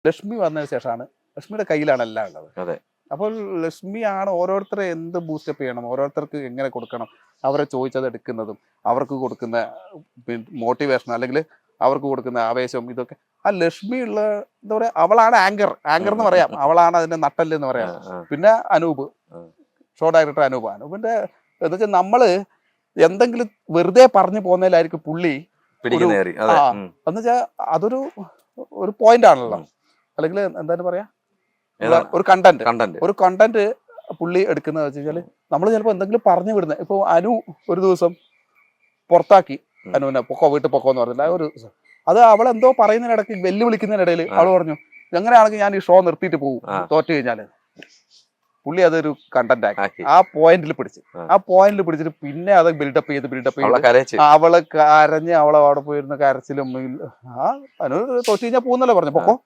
ലക്ഷ്മി വന്നതിന് ശേഷമാണ് ലക്ഷ്മിയുടെ കയ്യിലാണ് എല്ലാം ഉള്ളത്. അതെ. അപ്പോൾ ലക്ഷ്മിയാണ് ഓരോരുത്തരെ എന്ത് ബൂസ്റ്റപ്പ് ചെയ്യണം, ഓരോരുത്തർക്ക് എങ്ങനെ കൊടുക്കണം, അവരെ ചോദിച്ചത് എടുക്കുന്നതും അവർക്ക് കൊടുക്കുന്ന മോട്ടിവേഷൻ അല്ലെങ്കിൽ അവർക്ക് കൊടുക്കുന്ന ആവേശം, ഇതൊക്കെ ആ ലക്ഷ്മിയുള്ള എന്താ പറയാ, അവളാണ് ആങ്കർ എന്ന് പറയാം, അവളാണ് അതിന്റെ നട്ടല് എന്ന് പറയാം. പിന്നെ അനൂപ്, ഷോ ഡയറക്ടർ അനൂപിന്റെ എന്താ വെച്ചാൽ നമ്മള് എന്തെങ്കിലും വെറുതെ പറഞ്ഞു പോകുന്നതിലായിരിക്കും പുള്ളി എന്നുവെച്ചാൽ അതൊരു പോയിന്റ് ആണല്ലോ, അല്ലെങ്കിൽ എന്താണ് പറയാ, ഒരു കണ്ടന്റ് പുള്ളി എടുക്കുന്നത് വെച്ച് കഴിഞ്ഞാല് നമ്മൾ ചിലപ്പോ എന്തെങ്കിലും പറഞ്ഞു വിടുന്നത്. ഇപ്പൊ അനു ഒരു ദിവസം പുറത്താക്കി അനുവിനെ വീട്ടിൽ പൊക്കോ എന്ന് പറഞ്ഞില്ല, ഒരു ദിവസം അത് അവളെന്തോ പറയുന്നതിനിടയ്ക്ക് വെല്ലുവിളിക്കുന്നതിനിടയിൽ അവൾ പറഞ്ഞു എങ്ങനെയാണെങ്കിൽ ഞാൻ ഈ ഷോ നിർത്തിയിട്ട് പോകും തോറ്റു കഴിഞ്ഞാല്. പുള്ളി അതൊരു കണ്ടന്റ് ആക്കി ആ പോയിന്റിൽ പിടിച്ചിട്ട് പിന്നെ അത് ബിൽഡപ്പ് ചെയ്ത് അവളെ കരഞ്ഞ് അവളെ അവിടെ പോയിരുന്ന കരച്ചിലും ആ അനു തോറ്റു കഴിഞ്ഞാൽ പോകുന്നല്ലോ പറഞ്ഞു പൊക്കോ